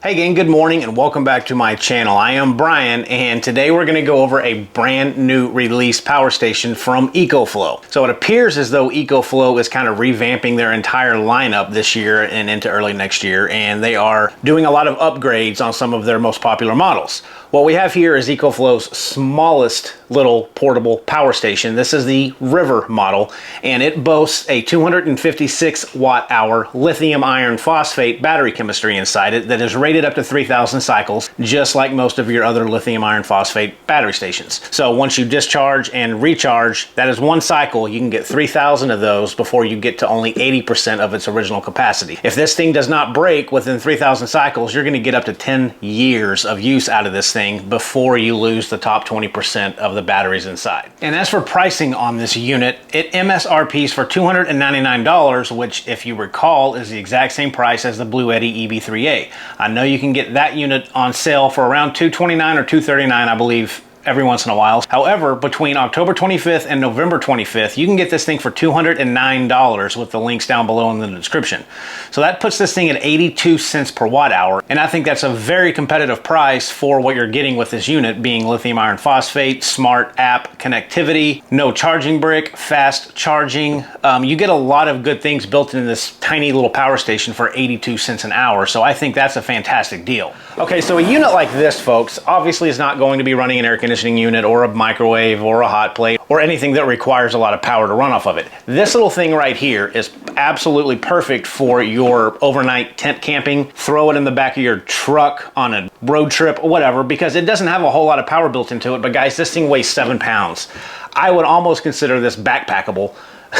Hey gang, good morning and welcome back to my channel. I am Brian and today we're going to go over a brand new released power station from EcoFlow. So it appears as though EcoFlow is kind of revamping their entire lineup this year and into early next year, and they are doing a lot of upgrades on some of their most popular models. What we have here is EcoFlow's smallest little portable power station. This is the River model, and it boasts a 256 watt hour lithium iron phosphate battery chemistry inside it that is rated up to 3,000 cycles, just like most of your other lithium iron phosphate battery stations. So once you discharge and recharge, that is one cycle. You can get 3,000 of those before you get to only 80% of its original capacity. If this thing does not break within 3,000 cycles, you're going to get up to 10 years of use out of this thing before you lose the top 20% of the batteries inside. And as for pricing on this unit, it MSRPs for $299, which, if you recall, is the exact same price as the Bluetti EB3A. I know you can get that unit on sale for around $229 or $239, I believe, every once in a while. However, between October 25th and November 25th, you can get this thing for $209 with the links down below in the description. So that puts this thing at 82 cents per watt hour. And I think that's a very competitive price for what you're getting with this unit, being lithium iron phosphate, smart app connectivity, no charging brick, fast charging. You get a lot of good things built into this tiny little power station for 82 cents an hour. So I think that's a fantastic deal. Okay, so a unit like this, folks, obviously is not going to be running an air conditioning unit or a microwave or a hot plate or anything that requires a lot of power to run off of it. This little thing right here is absolutely perfect for your overnight tent camping. Throw it in the back of your truck on a road trip or whatever, because it doesn't have a whole lot of power built into it. But guys, this thing weighs 7 pounds. I would almost consider this backpackable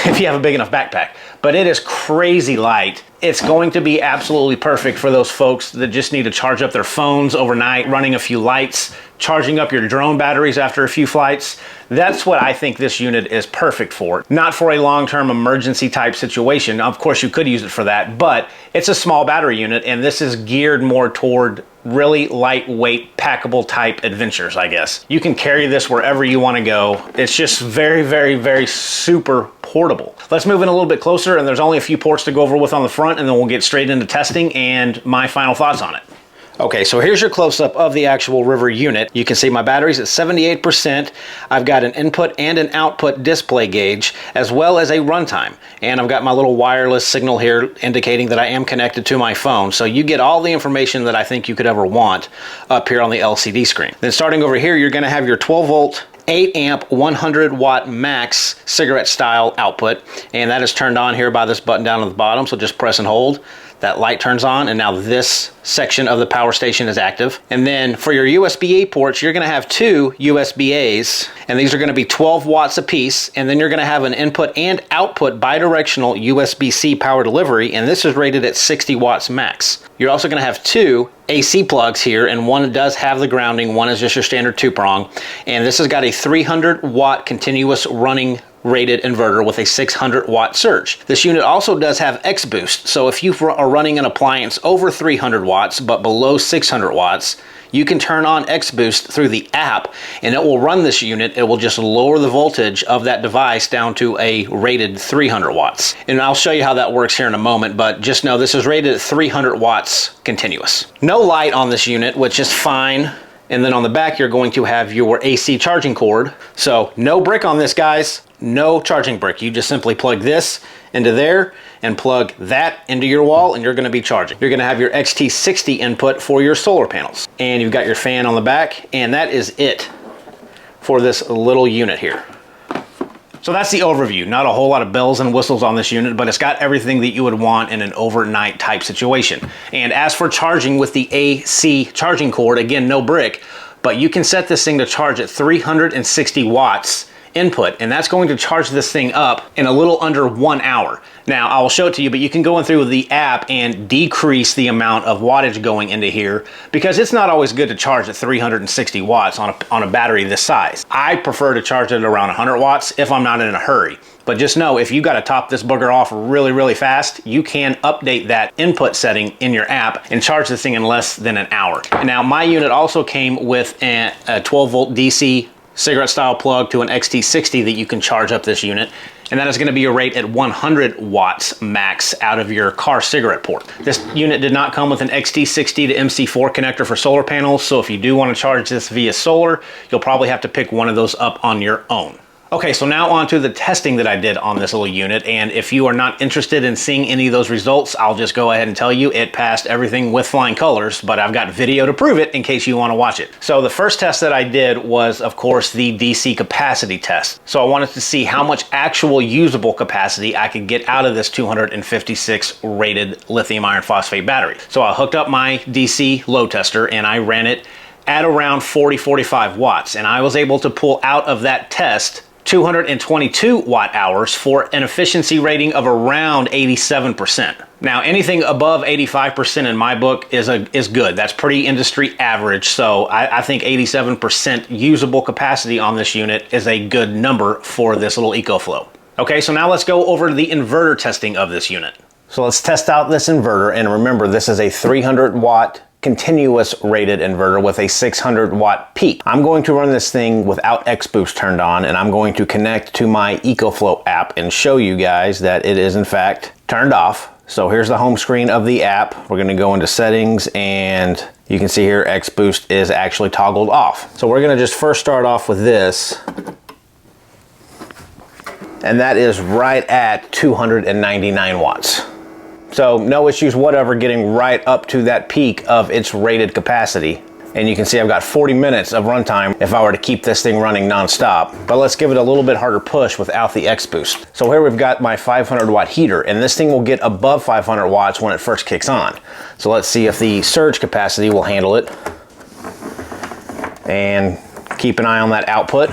if you have a big enough backpack, but it is crazy light. It's going to be absolutely perfect for those folks that just need to charge up their phones overnight, running a few lights, charging up your drone batteries after a few flights. That's what I think this unit is perfect for. Not for a long-term emergency type situation. Of course, you could use it for that, but it's a small battery unit, and this is geared more toward really lightweight, packable type adventures, I guess. You can carry this wherever you want to go. It's just very, very, very super portable. Let's move in a little bit closer, and there's only a few ports to go over with on the front, and then we'll get straight into testing and my final thoughts on it. Okay, so here's your close-up of the actual River unit. You can see my battery's at 78%. I've got an input and an output display gauge, as well as a runtime. And I've got my little wireless signal here indicating that I am connected to my phone. So you get all the information that I think you could ever want up here on the LCD screen. Then starting over here, you're gonna have your 12-volt 8 amp 100 watt max cigarette style output, and that is turned on here by this button down at the bottom. So just press and hold. That light turns on, and now this section of the power station is active. And then for your USB-A ports, you're gonna have two USB-As, and these are gonna be 12 watts apiece, and then you're gonna have an input and output bidirectional USB-C power delivery, and this is rated at 60 watts max. You're also gonna have two AC plugs here, and one does have the grounding, one is just your standard 2-prong, and this has got a 300 watt continuous running rated inverter with a 600 watt surge. This unit also does have X-Boost, so if you are running an appliance over 300 watts but below 600 watts, you can turn on X-Boost through the app, and it will run this unit. It will just lower the voltage of that device down to a rated 300 watts. And I'll show you how that works here in a moment, but just know this is rated at 300 watts continuous. No light on this unit, which is fine. And then on the back, you're going to have your AC charging cord. So no brick on this, guys. No charging brick. You just simply plug this into there and plug that into your wall, and you're going to be charging. You're going to have your XT60 input for your solar panels. And you've got your fan on the back, and that is it for this little unit here. So that's the overview. Not a whole lot of bells and whistles on this unit, but it's got everything that you would want in an overnight type situation. And as for charging with the AC charging cord, again, no brick, but you can set this thing to charge at 360 watts input, and that's going to charge this thing up in a little under 1 hour. Now, I will show it to you, but you can go in through the app and decrease the amount of wattage going into here, because it's not always good to charge at 360 watts on a battery this size. I prefer to charge it around 100 watts if I'm not in a hurry. But just know, if you got to top this booger off really, really fast, you can update that input setting in your app and charge this thing in less than an hour. Now, my unit also came with a 12 volt DC cigarette style plug to an XT60 that you can charge up this unit. and that is going to be a rate at 100 watts max out of your car cigarette port. This unit did not come with an XT60 to MC4 connector for solar panels, so if you do want to charge this via solar, you'll probably have to pick one of those up on your own. Okay, so now on to the testing that I did on this little unit, and if you are not interested in seeing any of those results, I'll just go ahead and tell you it passed everything with flying colors, but I've got video to prove it in case you want to watch it. So the first test that I did was, of course, the DC capacity test. So I wanted to see how much actual usable capacity I could get out of this 256 rated lithium iron phosphate battery. So I hooked up my DC load tester and I ran it at around 40-45 watts, and I was able to pull out of that test 222 watt hours for an efficiency rating of around 87%. Now, anything above 85% in my book is good. That's pretty industry average. So I think 87% usable capacity on this unit is a good number for this little EcoFlow. Okay, so now let's go over to the inverter testing of this unit. So let's test out this inverter, and remember, this is a 300 watt continuous rated inverter with a 600 watt peak. I'm going to run this thing without X-Boost turned on, and I'm going to connect to my EcoFlow app and show you guys that it is in fact turned off. So here's the home screen of the app. We're going to go into settings, and you can see here X-Boost is actually toggled off. So we're going to just first start off with this, and that is right at 299 watts. So no issues whatever getting right up to that peak of its rated capacity. And you can see I've got 40 minutes of runtime if I were to keep this thing running nonstop. But let's give it a little bit harder push without the X-Boost. So here we've got my 500 watt heater, and this thing will get above 500 watts when it first kicks on. So let's see if the surge capacity will handle it. And keep an eye on that output.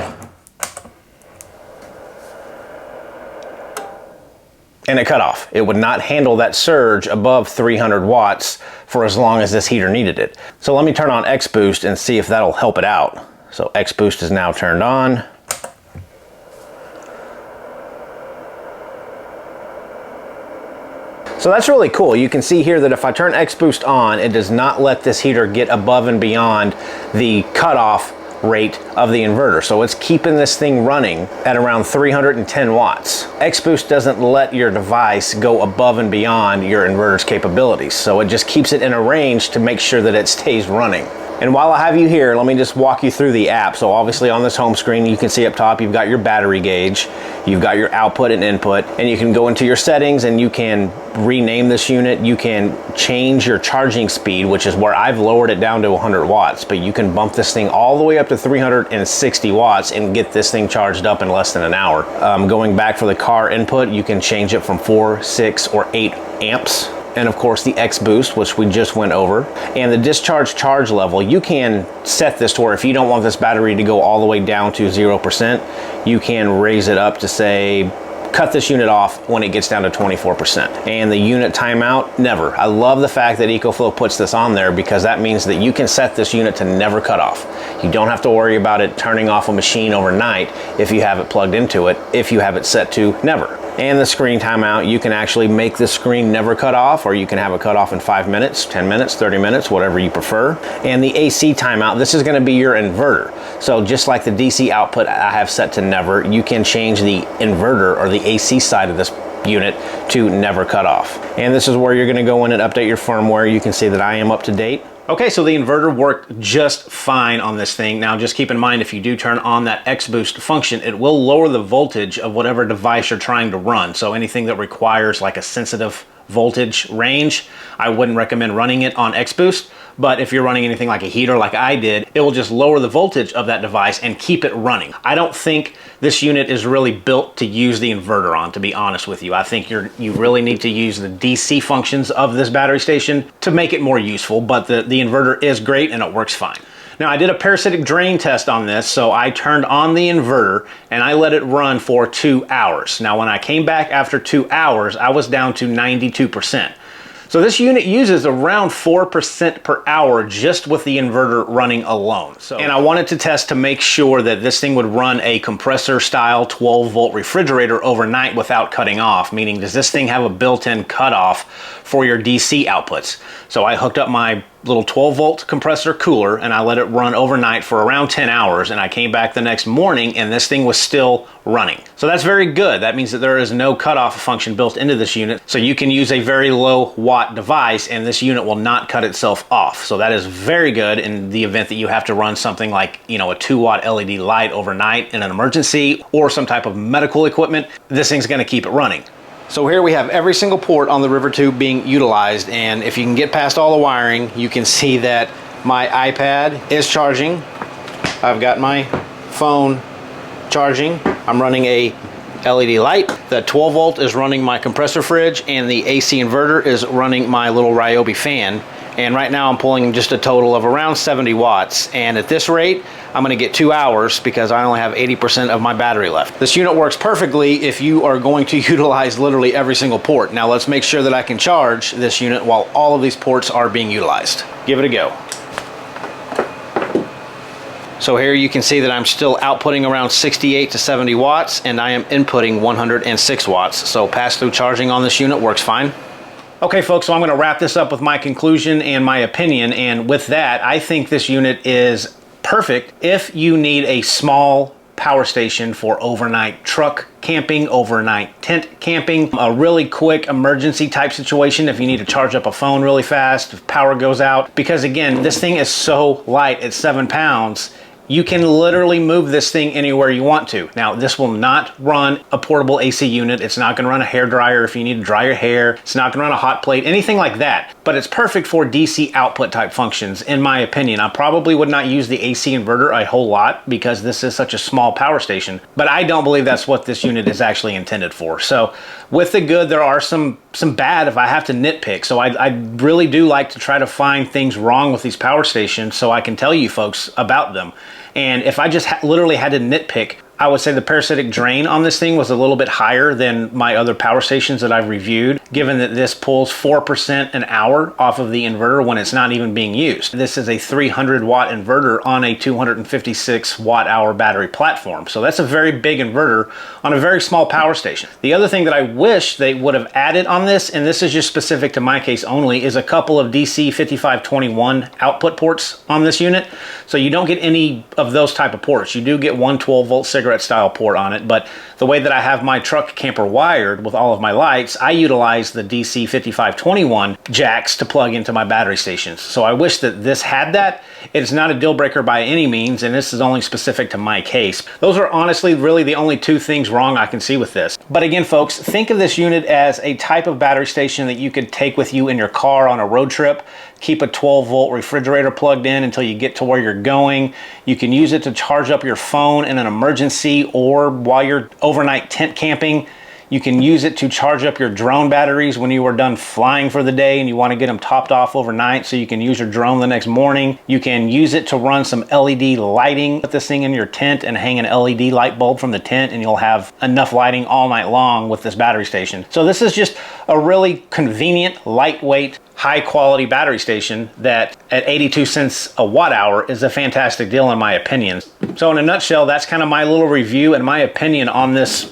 And it cut off. It would not handle that surge above 300 watts for as long as this heater needed it. So let me turn on X-Boost and see if that'll help it out. So X-Boost is now turned on. So that's really cool. You can see here that if I turn X-Boost on, it does not let this heater get above and beyond the cutoff rate of the inverter. So it's keeping this thing running at around 310 watts. X-Boost doesn't let your device go above and beyond your inverter's capabilities. So it just keeps it in a range to make sure that it stays running. And while I have you here, let me just walk you through the app. So obviously on this home screen, you can see up top, you've got your battery gauge, you've got your output and input, and you can go into your settings and you can rename this unit. You can change your charging speed, which is where I've lowered it down to 100 watts, but you can bump this thing all the way up to 360 watts and get this thing charged up in less than an hour. Going back for the car input, you can change it from 4, 6, or 8 amps. And of course the X-Boost, which we just went over. And the discharge charge level, you can set this to where if you don't want this battery to go all the way down to 0%, you can raise it up to say, cut this unit off when it gets down to 24%. And the unit timeout, never. I love the fact that EcoFlow puts this on there because that means that you can set this unit to never cut off. You don't have to worry about it turning off a machine overnight if you have it plugged into it, if you have it set to never. And the screen timeout, you can actually make the screen never cut off, or you can have it cut off in 5 minutes, 10 minutes, 30 minutes, whatever you prefer. And the AC timeout, this is going to be your inverter. So just like the DC output I have set to never, you can change the inverter or the AC side of this unit to never cut off. And this is where you're going to go in and update your firmware. You can see that I am up to date. Okay, so the inverter worked just fine on this thing. Now just keep in mind, if you do turn on that X-Boost function, it will lower the voltage of whatever device you're trying to run. So anything that requires like a sensitive voltage range, I wouldn't recommend running it on X-Boost. But if you're running anything like a heater like I did, it will just lower the voltage of that device and keep it running. I don't think this unit is really built to use the inverter on, to be honest with you. I think you really need to use the DC functions of this battery station to make it more useful, but the inverter is great and it works fine. Now I did a parasitic drain test on this, so I turned on the inverter and I let it run for 2 hours. Now when I came back after 2 hours, I was down to 92%. So this unit uses around 4% per hour just with the inverter running alone. And I wanted to test to make sure that this thing would run a compressor style 12-volt refrigerator overnight without cutting off, meaning does this thing have a built-in cutoff for your DC outputs? So I hooked up my little 12 volt compressor cooler, and I let it run overnight for around 10 hours, and I came back the next morning and this thing was still running. So that's very good. That means that there is no cutoff function built into this unit, so you can use a very low watt device and this unit will not cut itself off. So that is very good in the event that you have to run something like, you know, a 2-watt LED light overnight in an emergency or some type of medical equipment. This thing's going to keep it running. So here we have every single port on the River Tube being utilized, and if you can get past all the wiring, you can see that my iPad is charging. I've got my phone charging. I'm running a LED light. The 12 volt is running my compressor fridge, and the AC inverter is running my little Ryobi fan. And right now I'm pulling just a total of around 70 watts. And at this rate, I'm gonna get 2 hours because I only have 80% of my battery left. This unit works perfectly if you are going to utilize literally every single port. Now let's make sure that I can charge this unit while all of these ports are being utilized. Give it a go. So here you can see that I'm still outputting around 68 to 70 watts and I am inputting 106 watts. So pass-through charging on this unit works fine. Okay folks, so I'm gonna wrap this up with my conclusion and my opinion, and with that, I think this unit is perfect if you need a small power station for overnight truck camping, overnight tent camping, a really quick emergency type situation if you need to charge up a phone really fast, if power goes out. Because again, this thing is so light at 7 pounds, you can literally move this thing anywhere you want to. Now, this will not run a portable AC unit. It's not gonna run a hair dryer if you need to dry your hair. It's not gonna run a hot plate, anything like that. But it's perfect for DC output type functions, in my opinion. I probably would not use the AC inverter a whole lot because this is such a small power station, but I don't believe that's what this unit is actually intended for. So with the good, there are some bad if I have to nitpick. So I really do like to try to find things wrong with these power stations so I can tell you folks about them. And if I just literally had to nitpick, I would say the parasitic drain on this thing was a little bit higher than my other power stations that I've reviewed, given that this pulls 4% an hour off of the inverter when it's not even being used. This is a 300 watt inverter on a 256 watt hour battery platform. So that's a very big inverter on a very small power station. The other thing that I wish they would have added on this, and this is just specific to my case only, is a couple of DC 5521 output ports on this unit. So you don't get any of those type of ports. You do get one 12 volt cigarette style port on it, but the way that I have my truck camper wired with all of my lights, I utilize the DC 5521 jacks to plug into my battery stations. So I wish that this had that. It's not a deal breaker by any means, and this is only specific to my case. Those are honestly really the only two things wrong I can see with this. But again, folks, think of this unit as a type of battery station that you could take with you in your car on a road trip. Keep a 12 volt refrigerator plugged in until you get to where you're going. You can use it to charge up your phone in an emergency or while you're overnight tent camping. You can use it to charge up your drone batteries when you are done flying for the day and you want to get them topped off overnight so you can use your drone the next morning. You can use it to run some LED lighting. Put this thing in your tent and hang an LED light bulb from the tent and you'll have enough lighting all night long with this battery station. So this is just a really convenient, lightweight, high quality battery station that at 82 cents a watt hour is a fantastic deal in my opinion. So in a nutshell, that's kind of my little review and my opinion on this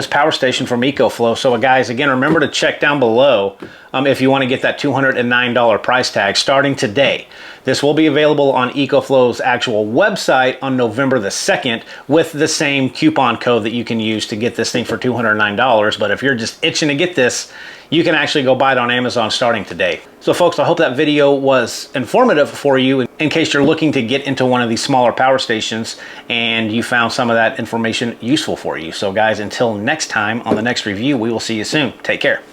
power station from EcoFlow. So guys, again, remember to check down below if you want to get that $209 price tag starting today. This will be available on EcoFlow's actual website on November the 2nd with the same coupon code that you can use to get this thing for $209. But if you're just itching to get this, you can actually go buy it on Amazon starting today. So folks, I hope that video was informative for you in case you're looking to get into one of these smaller power stations and you found some of that information useful for you. So guys, until next time on the next review, we will see you soon. Take care.